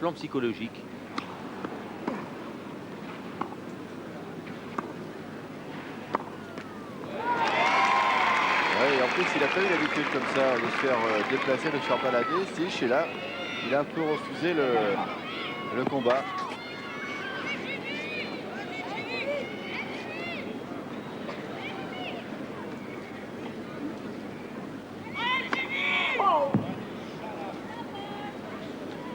plan psychologique. Ouais, et en plus, il a pas eu l'habitude comme ça de se faire déplacer, de se faire balader. Stich, et là, il a un peu refusé le combat.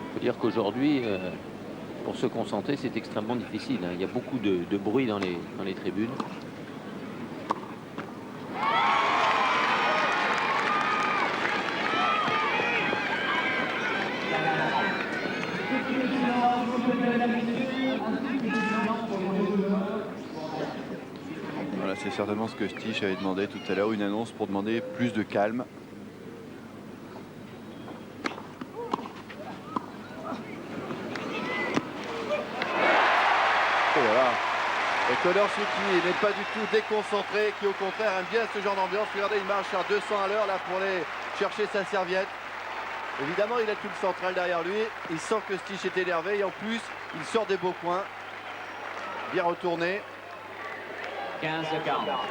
Il faut dire qu'aujourd'hui, pour se concentrer, c'est extrêmement difficile, hein. Il y a beaucoup de bruit dans les tribunes. Voilà, c'est certainement ce que Stich avait demandé tout à l'heure, une annonce pour demander plus de calme. Oh là là. Et Connors qui n'est pas du tout déconcentré, qui au contraire aime bien ce genre d'ambiance. Regardez, il marche à 200 à l'heure là pour aller chercher sa serviette. Évidemment, il a tout le central derrière lui. Il sent que Stich est énervé et en plus, il sort des beaux points. Bien retourné. 15-40.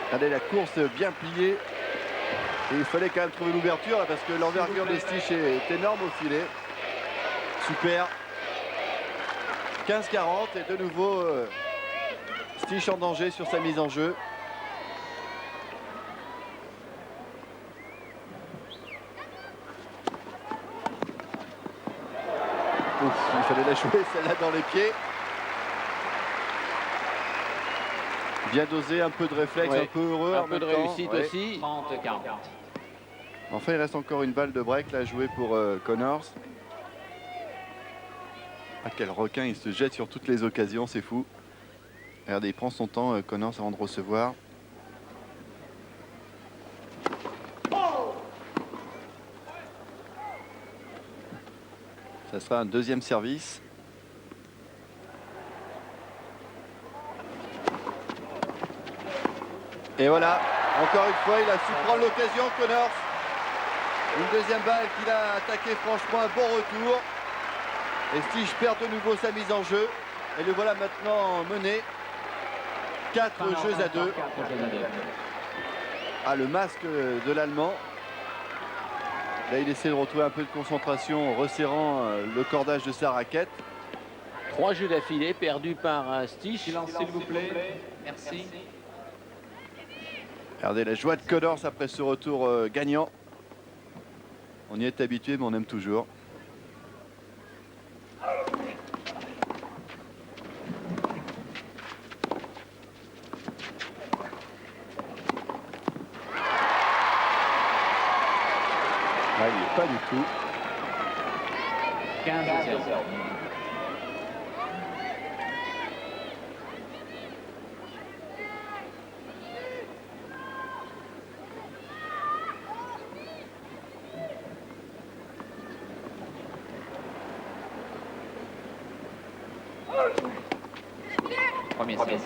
Regardez la course bien pliée. Et il fallait quand même trouver l'ouverture là, parce que l'envergure de Stich est énorme au filet. Super. 15-40 et de nouveau Stich en danger sur sa mise en jeu. Ouf, il fallait la jouer celle-là dans les pieds. Bien dosé, un peu de réflexe, Ouais. un peu heureux. Un en peu de même temps. réussite Ouais. aussi. 30-40. Enfin, il reste encore une balle de break là à jouer pour Connors. Ah, quel requin, il se jette sur toutes les occasions, c'est fou. Regardez, il prend son temps, Connors, avant de recevoir. Ça sera un deuxième service. Et voilà, encore une fois, il a su prendre l'occasion, Connors. Une deuxième balle qu'il a attaqué franchement, un bon retour. Et Stich perd de nouveau sa mise en jeu. Et le voilà maintenant mené. 4 jeux à 2. Ah, le masque de l'Allemand. Là, il essaie de retrouver un peu de concentration en resserrant le cordage de sa raquette. 3 jeux d'affilée perdus par Stich. Silence, s'il vous plaît. Merci. Regardez la joie de Connors après ce retour gagnant. On y est habitué, mais on aime toujours. Là, il n'y est pas du tout. 15-0. Premier service.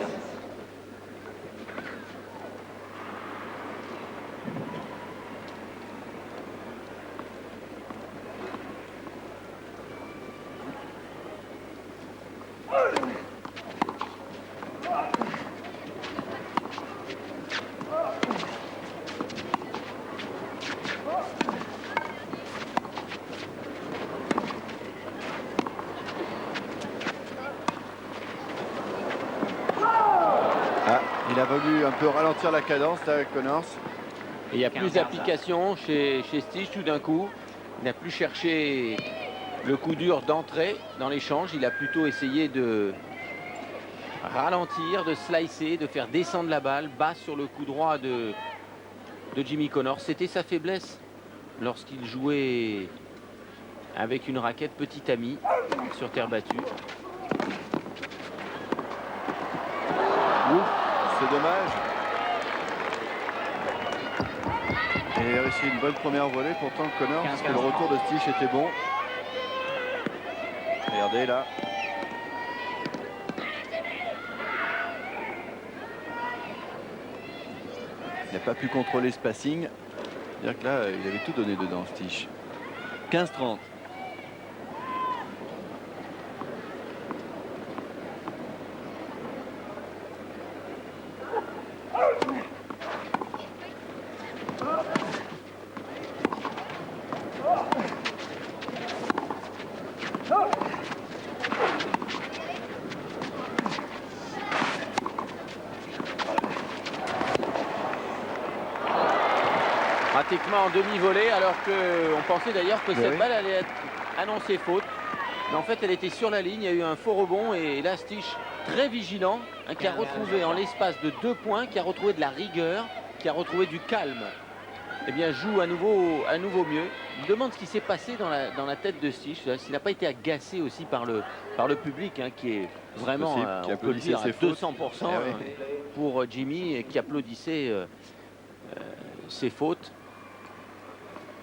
Ah, il a voulu un peu ralentir la cadence là, avec Connors. Et il y a plus d'application chez Stich tout d'un coup. Il n'a plus cherché le coup dur d'entrée dans l'échange. Il a plutôt essayé de ralentir, de slicer, de faire descendre la balle bas sur le coup droit de Jimmy Connors. C'était sa faiblesse lorsqu'il jouait avec une raquette petit ami sur terre battue. Ouf, c'est dommage. Et il a réussi une bonne première volée pourtant Connors, parce que le retour de Stich était bon. Regardez là. Il n'a pas pu contrôler ce passing. C'est-à-dire que là, il avait tout donné dedans, Stich. 15-30. pratiquement en demi-volée, alors qu'on pensait d'ailleurs que Mais cette oui. balle allait être annoncée faute. Mais en fait, elle était sur la ligne, il y a eu un faux rebond et là, Stich, très vigilant, hein, qui a retrouvé en l'espace de 2 points, qui a retrouvé de la rigueur, qui a retrouvé du calme. Eh bien, joue à nouveau mieux. Je me demande ce qui s'est passé dans la tête de Stich, s'il n'a pas été agacé aussi par le public, hein, qui est vraiment, possible, qui on peut le applaudissait dire, à ses fautes. 200% Eh oui. pour Jimmy, et qui applaudissait ses fautes.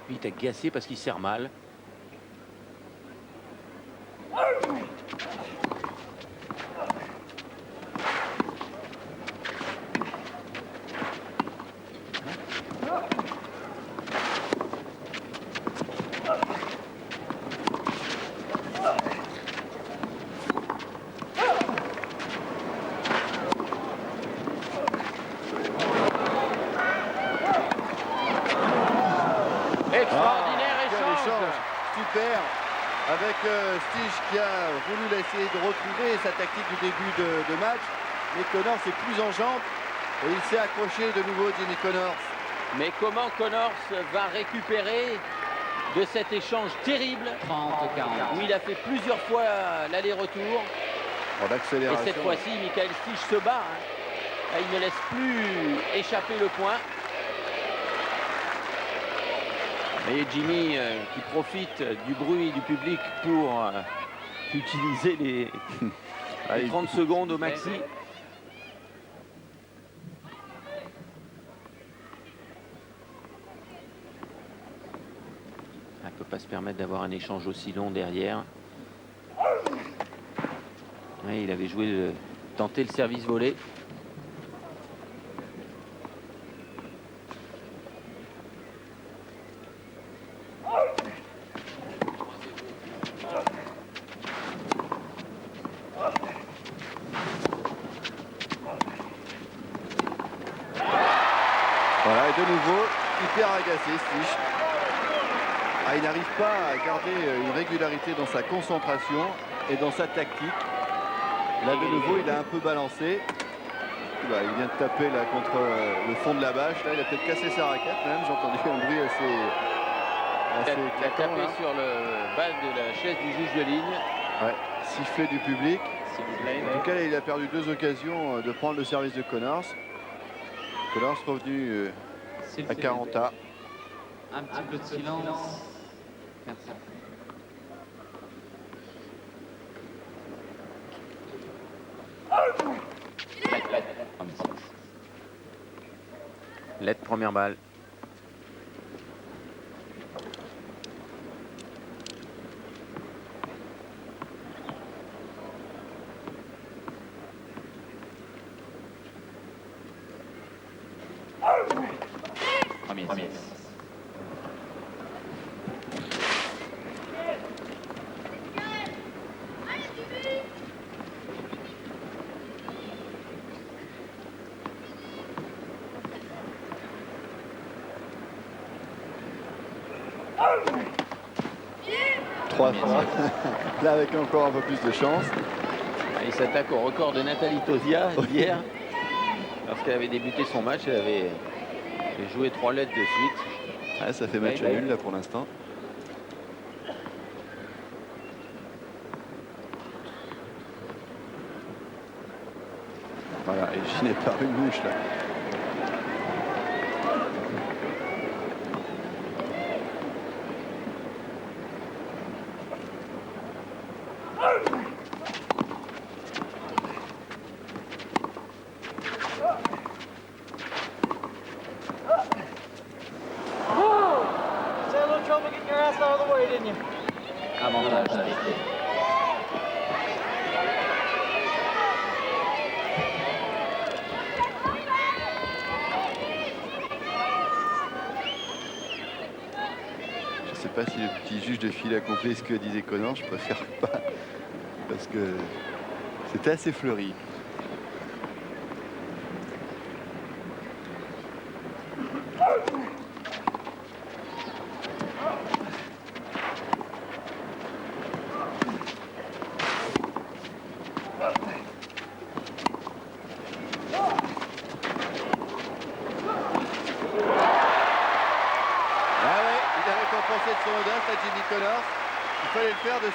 Il est agacé parce qu'il sert mal. Extraordinaire Quel échange. super avec Stich qui a voulu essayer de retrouver sa tactique du début de match, mais Connors est plus en jambes et il s'est accroché de nouveau, Jimmy Connors. Mais comment Connors va récupérer de cet échange terrible 30-40. où il a fait plusieurs fois l'aller-retour? En Et accélération. cette fois-ci, Michael Stich se bat, hein. Il ne laisse plus échapper le point. Et Jimmy qui profite du bruit du public pour utiliser les 30 secondes au maxi. Elle ne peut pas se permettre d'avoir un échange aussi long derrière. Ouais, il avait joué, tenté le service volé. Voilà, et de nouveau, hyper agacé, Stich. Ah, il n'arrive pas à garder une régularité dans sa concentration et dans sa tactique. Là, de nouveau, il a un peu balancé. Oula, il vient de taper là contre le fond de la bâche. Là, il a peut-être cassé sa raquette même. J'ai entendu un bruit assez Il a claquant, tapé là. sur le bas de la chaise du juge de ligne. Ouais, sifflet du public. S'il vous plaît. En tout cas, il a perdu 2 occasions de prendre le service de Connors. Connors revenu S'il vous à plaît. 40 A. Un petit peu de silence. Merci. Lettre, première balle. Premier. Trois fois. Là, avec encore un peu plus de chance. Il s'attaque au record de Nathalie Tosia hier. Lorsqu'elle avait débuté son match, elle avait joué 3 lettres de suite. Ah, ça fait match nul là pour l'instant. Voilà, et gêné par une mouche là. Avantage. Je sais pas si le petit juge de file a compris ce que disait Connors, je préfère pas. Parce que c'était assez fleuri.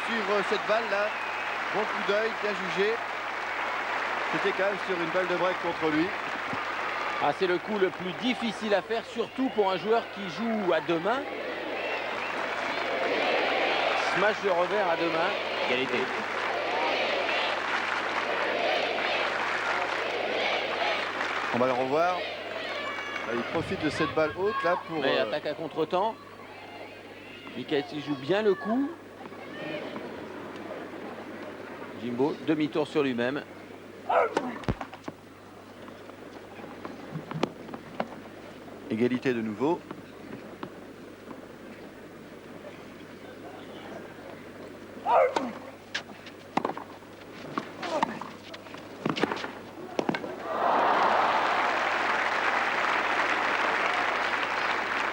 suivre cette balle là. Bon coup d'œil, bien jugé. C'était quand même sur une balle de break contre lui. Ah, c'est le coup le plus difficile à faire, surtout pour un joueur qui joue à deux mains. Smash de revers à deux mains. Égalité. On va le revoir. Il profite de cette balle haute là pour... Mais attaque à contre-temps. Mikhailsky joue bien le coup. Jimbo, demi-tour sur lui-même. Égalité de nouveau.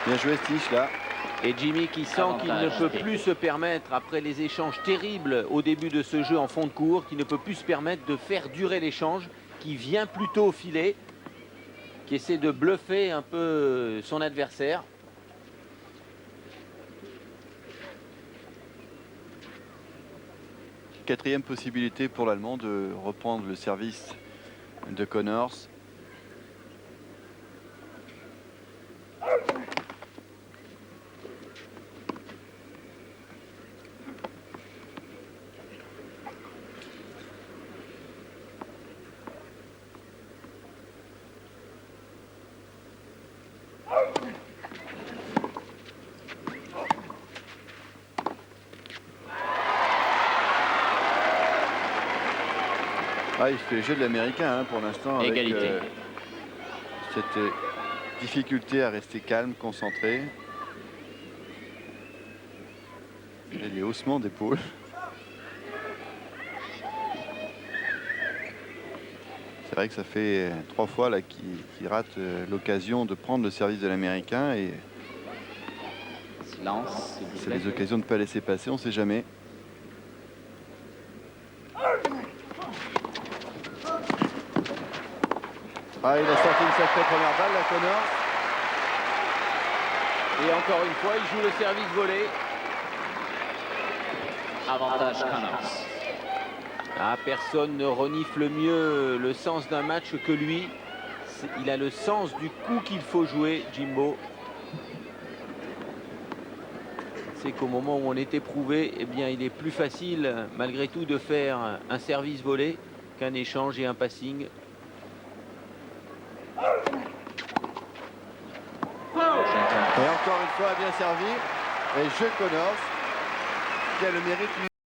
Bien joué Stich là. Et Jimmy qui sent qu'il ne peut plus se permettre, après les échanges terribles au début de ce jeu en fond de cours, qu'il ne peut plus se permettre de faire durer l'échange, qui vient plutôt au filet, qui essaie de bluffer un peu son adversaire. Quatrième possibilité pour l'Allemand de reprendre le service de Connors. Ah, il fait le jeu de l'américain hein, pour l'instant. Égalité. Avec cette difficulté à rester calme, concentré. Et les haussements d'épaule. C'est vrai que ça fait 3 fois là qu'il rate l'occasion de prendre le service de l'américain. Et Silence. c'est des occasions de ne pas laisser passer, on ne sait jamais. Ah, il a sorti une sacrée première balle, la Connors. Et encore une fois, il joue le service volé. Avantage Connors. Ah, personne ne renifle mieux le sens d'un match que lui. Il a le sens du coup qu'il faut jouer, Jimbo. C'est qu'au moment où on est éprouvé, eh bien, il est plus facile, malgré tout, de faire un service volé qu'un échange et un passing. Et encore une fois, bien servi. Et jeu Connors, qui a le mérite